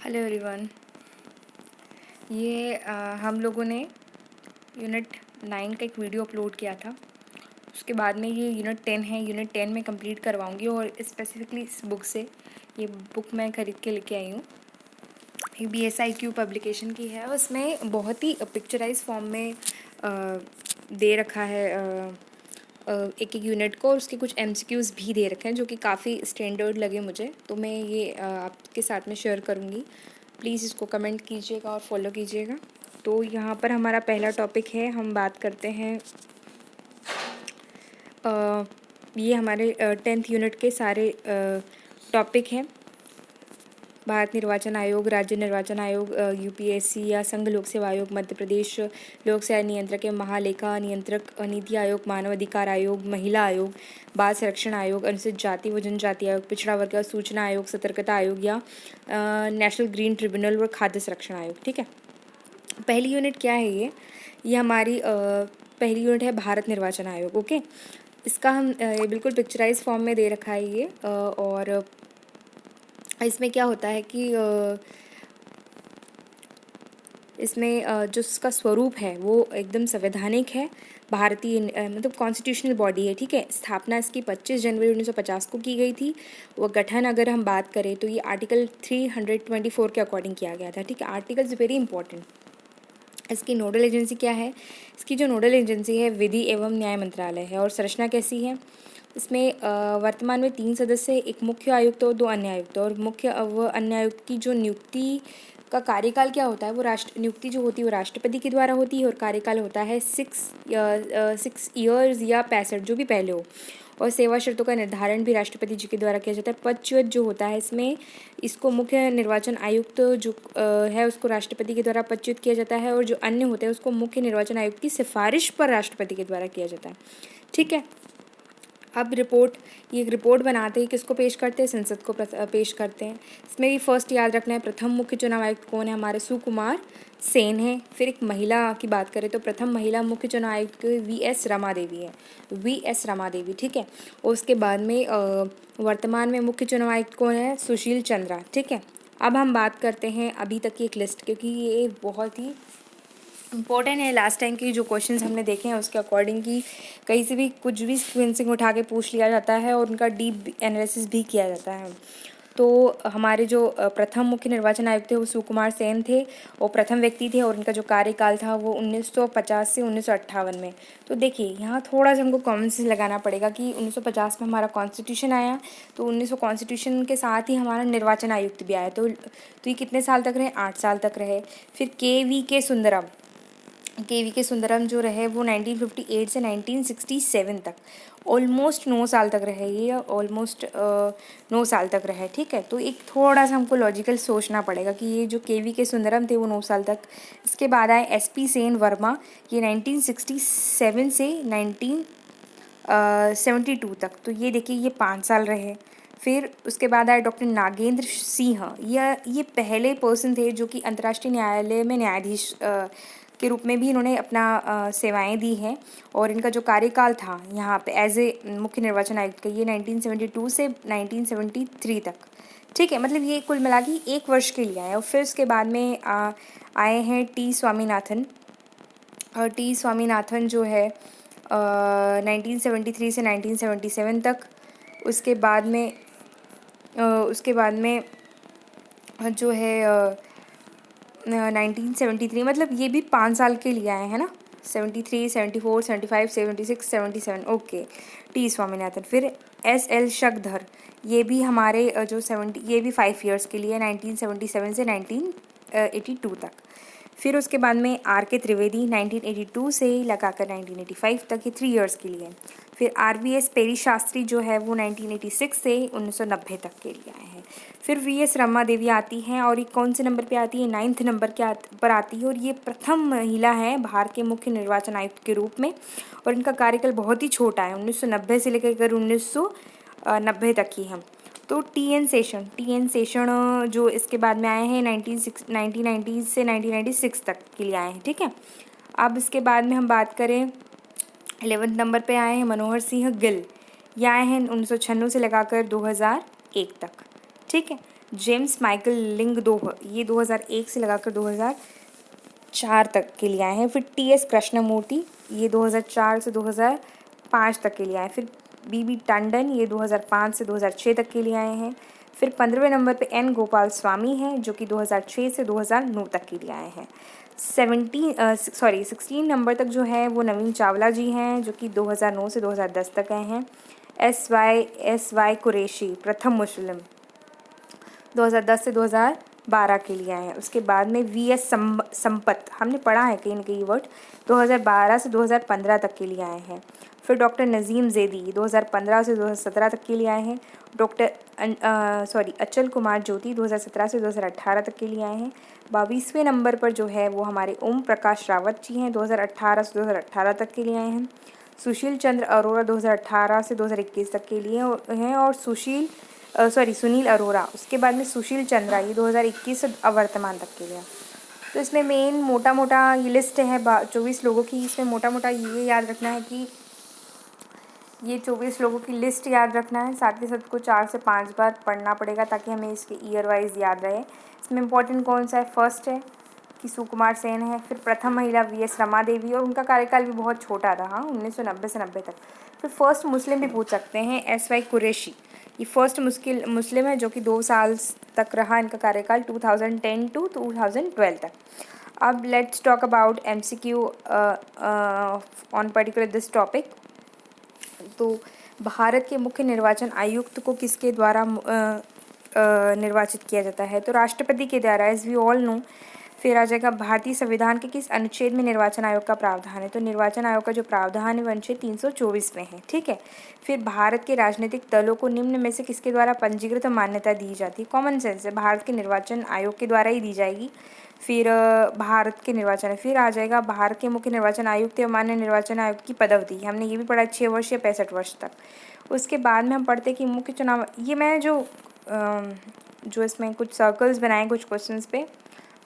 Hello everyone. ये हम लोगों ने यूनिट 9 का एक वीडियो अपलोड किया था। उसके बाद में ये यूनिट 10 है, यूनिट 10 में कंप्लीट करवाऊंगी और स्पेसिफिकली इस बुक से, ये बुक मैं खरीद के लेके आई हूँ। ये BSIQ पब्लिकेशन की है। उसमें बहुत ही पिक्चराइज फॉर्म में दे रखा है एक एक यूनिट को, और उसके कुछ MCQs भी दे रखे हैं जो कि काफ़ी स्टैंडर्ड लगे मुझे, तो मैं ये आपके साथ में शेयर करूँगी। प्लीज़ इसको कमेंट कीजिएगा और फॉलो कीजिएगा। तो यहाँ पर हमारा पहला टॉपिक है, हम बात करते हैं ये हमारे 10th यूनिट के सारे टॉपिक हैं। भारत निर्वाचन आयोग, राज्य निर्वाचन आयोग, UPSC या संघ लोक सेवा आयोग, मध्य प्रदेश लोक सेवा नियंत्रक एवं महालेखा नियंत्रक, नीति आयोग, मानव अधिकार आयोग, महिला आयोग, बाल संरक्षण आयोग, अनुसूचित जाति व जनजाति आयोग, पिछड़ा वर्ग सूचना आयोग, सतर्कता आयोग या नेशनल ग्रीन ट्रिब्यूनल और खाद्य संरक्षण आयोग। ठीक है, पहली यूनिट क्या है? ये हमारी पहली यूनिट है भारत निर्वाचन आयोग। ओके, इसका हम बिल्कुल पिक्चराइज फॉर्म में दे रखा है ये, और इसमें क्या होता है कि इसमें जो इसका स्वरूप है वो एकदम संवैधानिक है, भारतीय मतलब कॉन्स्टिट्यूशनल बॉडी है। ठीक है, स्थापना इसकी 25 जनवरी 1950 को की गई थी। वो गठन अगर हम बात करें तो ये आर्टिकल 324 के अकॉर्डिंग किया गया था। ठीक है, आर्टिकल इज़ वेरी इंपॉर्टेंट। इसकी नोडल एजेंसी क्या है? इसकी जो नोडल एजेंसी है विधि एवं न्याय मंत्रालय है। और संरचना कैसी है? इसमें वर्तमान में 3 सदस्य, एक मुख्य आयुक्त और 2 अन्य आयुक्त। और मुख्य व अन्य आयुक्त की जो नियुक्ति का कार्यकाल क्या होता है, वो नियुक्ति जो होती है वो राष्ट्रपति के द्वारा होती है, और कार्यकाल होता है 6 ईयर्स या 65 जो भी पहले हो। और सेवा शर्तों का निर्धारण भी राष्ट्रपति जी के द्वारा किया जाता है। पदच्युत जो होता है इसमें, इसको मुख्य निर्वाचन आयुक्त जो है उसको राष्ट्रपति के द्वारा पदच्युत किया जाता है, और जो अन्य होते हैं उसको मुख्य निर्वाचन आयुक्त की सिफारिश पर राष्ट्रपति के द्वारा किया जाता है। ठीक है, अब ये एक रिपोर्ट बनाते हैं, किसको पेश करते हैं? संसद को पेश करते हैं। इसमें भी फर्स्ट याद रखना है, प्रथम मुख्य चुनाव आयुक्त कौन है? हमारे सुकुमार सेन है। फिर एक महिला की बात करें तो प्रथम महिला मुख्य चुनाव आयुक्त VS रमा देवी है, VS रमा देवी। ठीक है, और उसके बाद में वर्तमान में मुख्य चुनाव आयुक्त कौन है? सुशील चंद्रा। ठीक है, अब हम बात करते हैं अभी तक की एक लिस्ट, क्योंकि ये बहुत ही इम्पोर्टेंट है। लास्ट टाइम की जो क्वेश्चंस हमने देखे हैं उसके अकॉर्डिंग की कहीं से भी कुछ भी सीक्वेंसिंग उठा के पूछ लिया जाता है और उनका डीप एनालिसिस भी किया जाता है। तो हमारे जो प्रथम मुख्य निर्वाचन आयुक्त थे वो सुकुमार सेन थे, वो प्रथम व्यक्ति थे, और उनका जो कार्यकाल था वो 1950 से 1958 में। तो देखिए यहाँ थोड़ा सा हमको कॉमन सेंस लगाना पड़ेगा कि 1950 में हमारा कॉन्स्टिट्यूशन आया, तो 1900 कॉन्स्टिट्यूशन के साथ ही हमारा निर्वाचन आयुक्त भी आया। तो ये कितने साल तक रहे? 8 साल तक रहे। फिर के वी के सुंदरम जो रहे वो 1958 से 1967 तक, ऑलमोस्ट 9 साल तक रहे। ये ऑलमोस्ट 9 साल तक रहे। ठीक है, तो एक थोड़ा सा हमको लॉजिकल सोचना पड़ेगा कि ये जो के सुंदरम थे वो 9 साल तक। इसके बाद आए SP सेन वर्मा, ये 1967 से 1972 तक, तो ये देखिए ये 5 साल रहे। फिर उसके बाद आए डॉक्टर नागेंद्र सिंह, ये पहले पर्सन थे जो कि अंतर्राष्ट्रीय न्यायालय में न्यायाधीश के रूप में भी इन्होंने अपना सेवाएं दी हैं। और इनका जो कार्यकाल था यहाँ पे एज ए मुख्य निर्वाचन आयुक्त का, ये 1972 से 1973 तक। ठीक है, मतलब ये कुल मिला के 1 वर्ष के लिए आए। और फिर उसके बाद में आए हैं टी स्वामीनाथन। और टी स्वामीनाथन जो है 1973 से 1977 तक। उसके बाद में जो है 1973, मतलब ये भी 5 साल के लिए आए हैं ना, 73, 74, 75, 76, 77। Okay, T Swaminathan. फिर SL शकधर, ये भी हमारे ये भी 5 ईयर्स के लिए, 1977 से 1982 तक। फिर उसके बाद में RK त्रिवेदी 1982 से लगाकर 1985 तक, ये 3 ईयर्स के लिए। फिर RVS पेरी शास्त्री जो है वो 1986 से 1990 तक के लिए आए हैं। फिर VS रमा देवी आती हैं, और ये कौन से नंबर पे आती है? 9th नंबर पर आती है, और ये प्रथम महिला है भारत के मुख्य निर्वाचन आयुक्त के रूप में। और इनका कार्यकाल बहुत ही छोटा है, 1990 से लेकर 1990 तक ही हम। तो TN सेशन जो इसके बाद में आए हैं 1990 से 1996 तक के लिए आए हैं। ठीक है, अब इसके बाद में हम बात करें 11th नंबर पे आए हैं मनोहर सिंह गिल, ये आए हैं 1996 से लगाकर 2001 तक। ठीक है, जेम्स माइकल लिंगदोह, ये 2001 से लगाकर 2004 तक के लिए आए हैं। फिर टी.एस. कृष्णमूर्ति, ये 2004 से 2005 तक के लिए आए हैं। फिर बी.बी. टंडन, ये 2005 से 2006 तक के लिए आए हैं। फिर 15वें नंबर पे एन. गोपाल स्वामी हैं, जो कि 2006 से 2009 तक के लिए आए हैं। 16 नंबर तक जो है वो नवीन चावला जी हैं, जो कि 2009 से 2010 तक आए हैं। एस वाई कुरैशी, प्रथम मुस्लिम, 2010 से 2012 के लिए आए हैं। उसके बाद में वी.एस. संपत, हमने पढ़ा है कहीं ना कहीं वर्ड, 2012 से 2015 तक के लिए आए हैं। फिर डॉक्टर नज़ीम ज़ैदी, 2015 से 2017 तक के लिए आए हैं। अचल कुमार ज्योति, 2017 से 2018 तक के लिए आए हैं। 22वें नंबर पर जो है वो हमारे ओम प्रकाश रावत जी हैं, 2018 से 2018 तक के लिए आए हैं। सुशील चंद्र अरोड़ा 2018 से 2021 तक के लिए हैं। और सुनील अरोड़ा, उसके बाद में सुशील चंद्रा, ये 2021 से वर्तमान तक के लिए। तो इसमें मेन मोटा मोटा ये लिस्ट है 24 लोगों की। इसमें मोटा मोटा ये याद रखना है कि ये 24 लोगों की लिस्ट याद रखना है, साथ ही साथ को 4 से 5 बार पढ़ना पड़ेगा ताकि हमें इसके ईयर वाइज याद रहे। इसमें इम्पोर्टेंट कौन सा है, फर्स्ट है कि सुकुमार सेन है। फिर प्रथम महिला वी.एस. रमा देवी, और उनका कार्यकाल भी बहुत छोटा रहा, 1990 से 90 तक। फिर फर्स्ट मुस्लिम भी पूछ सकते हैं, एस.वाई. कुरैशी, ये फर्स्ट मुस्लिम है जो कि 2 साल तक रहा इनका कार्यकाल, 2010 टू 2012 तक। अब let's talk about MCQ on particular this topic. तो भारत के मुख्य निर्वाचन आयुक्त को किसके द्वारा निर्वाचित किया जाता है, तो राष्ट्रपति के द्वारा, एज वी ऑल नो। फिर आ जाएगा भारतीय संविधान के किस अनुच्छेद में निर्वाचन आयोग का प्रावधान है, तो निर्वाचन आयोग का जो प्रावधान है वो अनुच्छेद 324 में है, ठीक है। फिर भारत के राजनीतिक दलों को निम्न में से किसके द्वारा पंजीकृत मान्यता दी जाती है, कॉमन सेंस है, भारत के निर्वाचन आयोग के द्वारा ही दी जाएगी। फिर भारत के निर्वाचन, फिर आ जाएगा भारत के मुख्य निर्वाचन आयुक्त या मान्य निर्वाचन आयुक्त की पदावधि, हमने ये भी पढ़ा 6 वर्ष या 65 वर्ष तक। उसके बाद में हम पढ़ते हैं कि मुख्य चुनाव, ये मैं जो इसमें कुछ सर्कल्स बनाए कुछ क्वेश्चंस पे,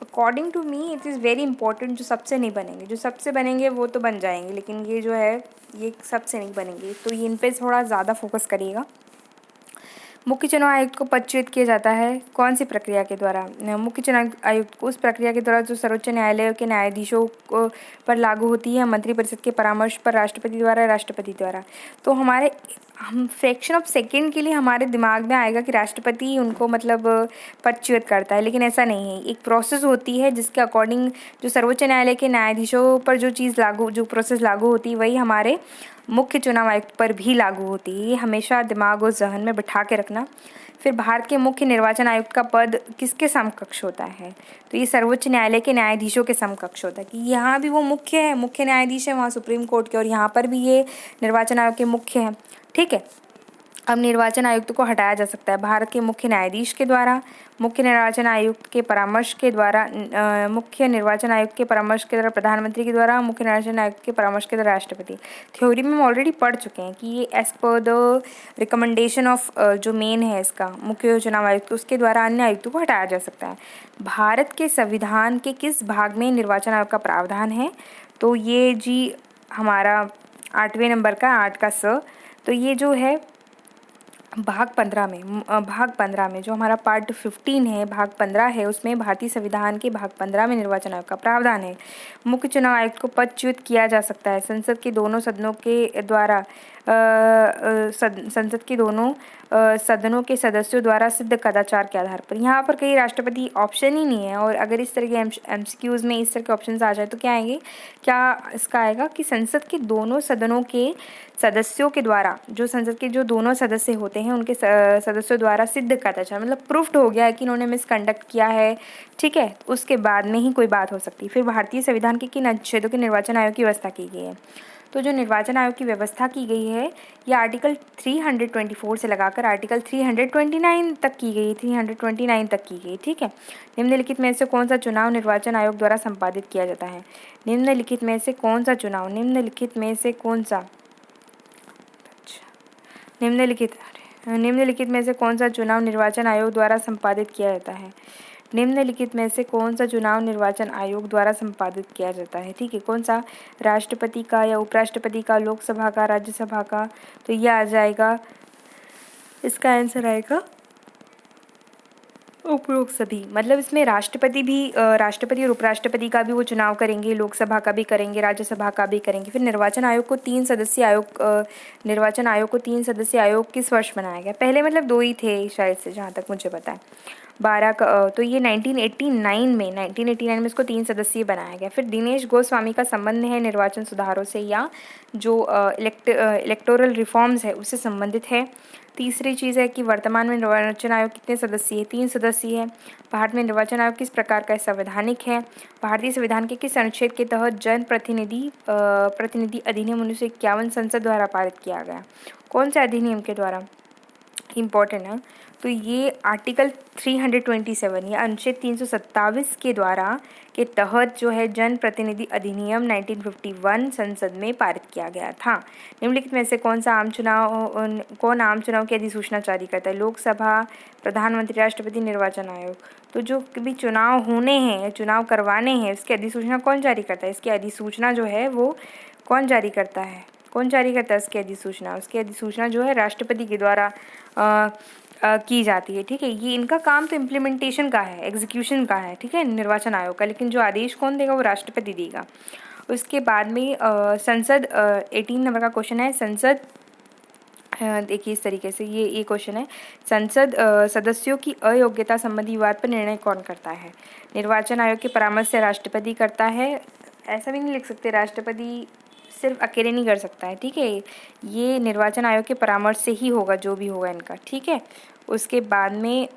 according to me it is very important. जो सबसे नहीं बनेंगे, जो सबसे बनेंगे वो तो बन जाएंगे, लेकिन ये जो है ये सबसे नहीं बनेंगे, तो ये इन पे थोड़ा ज़्यादा फोकस करिएगा। मुख्य चुनाव आयुक्त को पदच्युत किया जाता है कौन सी प्रक्रिया के द्वारा, मुख्य चुनाव आयुक्त को उस प्रक्रिया के द्वारा जो सर्वोच्च न्यायालय के न्यायाधीशों पर लागू होती है, मंत्रिपरिषद के परामर्श पर, राष्ट्रपति द्वारा। तो हम फ्रैक्शन ऑफ सेकेंड के लिए हमारे दिमाग में आएगा कि राष्ट्रपति उनको मतलब पदच्युत करता है, लेकिन ऐसा नहीं है। एक प्रोसेस होती है जिसके अकॉर्डिंग जो सर्वोच्च न्यायालय के न्यायाधीशों पर जो प्रोसेस लागू होती है वही हमारे मुख्य चुनाव आयुक्त पर भी लागू होती है। ये हमेशा दिमाग और जहन में बिठा के रखना। फिर भारत के मुख्य निर्वाचन आयुक्त का पद किसके समकक्ष होता है, तो ये सर्वोच्च न्यायालय के न्यायाधीशों के समकक्ष होता है, कि यहाँ भी वो मुख्य न्यायाधीश है वहाँ सुप्रीम कोर्ट के, और यहाँ पर भी ये निर्वाचन आयोग के मुख्य हैं, ठीक है। अब निर्वाचन आयुक्त को हटाया जा सकता है भारत के मुख्य न्यायाधीश के द्वारा, मुख्य निर्वाचन आयुक्त के परामर्श के द्वारा, प्रधानमंत्री के द्वारा, मुख्य निर्वाचन आयुक्त के परामर्श के द्वारा राष्ट्रपति। थ्योरी में हम ऑलरेडी पढ़ चुके हैं कि ये as per the recommendation of जो मेन है इसका मुख्य चुनाव आयुक्त, उसके द्वारा अन्य आयुक्तों को हटाया जा सकता है। भारत के संविधान के किस भाग में निर्वाचन आयोग का प्रावधान है, तो ये जी हमारा 8वें नंबर का 8 का स, तो ये जो है भाग 15 में जो हमारा पार्ट 15 है, भाग 15 है, उसमें भारतीय संविधान के भाग 15 में निर्वाचन आयोग का प्रावधान है। मुख्य चुनाव आयुक्त को पदच्युत किया जा सकता है संसद के दोनों सदनों के द्वारा, संसद के दोनों सदनों के सदस्यों द्वारा सिद्ध कदाचार के आधार पर। यहाँ पर कहीं राष्ट्रपति ऑप्शन ही नहीं है, और अगर इस तरह के MCQs में इस तरह के ऑप्शन आ जाए तो क्या आएंगे, क्या इसका आएगा कि संसद के दोनों सदनों के सदस्यों के द्वारा, जो संसद के जो दोनों सदस्य होते हैं उनके सदस्यों द्वारा सिद्ध कदाचार, मतलब प्रूफ्ड हो गया है कि इन्होंने मिसकंडक्ट किया है, ठीक है, उसके बाद में ही कोई बात हो सकती है। फिर भारतीय संविधान के किन अनुच्छेदों के निर्वाचन आयोग की व्यवस्था की गई है, तो जो निर्वाचन आयोग की व्यवस्था की गई है ये आर्टिकल 324 से लगाकर आर्टिकल 329 तक की गई, ठीक है। निम्नलिखित में से कौन सा चुनाव निर्वाचन आयोग द्वारा संपादित किया जाता है, निम्नलिखित में से कौन सा चुनाव निर्वाचन आयोग द्वारा संपादित किया जाता है, निम्नलिखित में से कौन सा चुनाव निर्वाचन आयोग द्वारा संपादित किया जाता है, ठीक है। कौन सा, राष्ट्रपति का या उपराष्ट्रपति का, लोकसभा का, राज्यसभा का, तो यह आ जाएगा, इसका आंसर आएगा उपरोक्त सभी मतलब इसमें राष्ट्रपति और उपराष्ट्रपति का भी वो चुनाव करेंगे, लोकसभा का भी करेंगे, राज्यसभा का भी करेंगे। फिर निर्वाचन आयोग को 3 सदस्यीय आयोग किस वर्ष बनाया गया? पहले मतलब 2 ही थे शायद से, जहाँ तक मुझे पता है। 12 का तो ये 1989 में इसको 3 सदस्यीय बनाया गया। फिर दिनेश गोस्वामी का संबंध है निर्वाचन सुधारों से या जो इलेक्टोरल रिफॉर्म्स है उससे संबंधित है। तीसरी चीज़ है कि वर्तमान में निर्वाचन आयोग कितने सदस्यीय है? 3 सदस्यीय है। भारत में निर्वाचन आयोग किस प्रकार का है? संवैधानिक है। भारतीय संविधान के किस अनुच्छेद के तहत प्रतिनिधि अधिनियम 1951 संसद द्वारा पारित किया गया? कौन से अधिनियम के द्वारा? इम्पॉर्टेंट है। तो ये आर्टिकल 327 या अनुच्छेद 327 के तहत जो है जन प्रतिनिधि अधिनियम 1951 संसद में पारित किया गया था। निम्नलिखित में से कौन आम चुनाव की अधिसूचना जारी करता है? लोकसभा, प्रधानमंत्री, राष्ट्रपति, निर्वाचन आयोग। तो जो भी चुनाव होने हैं, चुनाव करवाने हैं, उसकी अधिसूचना कौन जारी करता है? इसकी अधिसूचना जो है वो कौन जारी करता है? उसकी अधिसूचना? उसकी अधिसूचना जो है राष्ट्रपति के द्वारा की जाती है। ठीक है, ये इनका काम तो इम्प्लीमेंटेशन का है, एग्जीक्यूशन का है। ठीक है, निर्वाचन आयोग का, लेकिन जो आदेश कौन देगा? वो राष्ट्रपति देगा। उसके बाद में संसद 18 नंबर का क्वेश्चन है। संसद देखिए इस तरीके से ये क्वेश्चन है। संसद सदस्यों की अयोग्यता संबंधी विवाद पर निर्णय कौन करता है? निर्वाचन आयोग के परामर्श से राष्ट्रपति करता है। ऐसा भी नहीं लिख सकते, राष्ट्रपति सिर्फ अकेले नहीं कर सकता है। ठीक है, ये निर्वाचन आयोग के परामर्श से ही होगा जो भी होगा इनका। ठीक है, उसके बाद में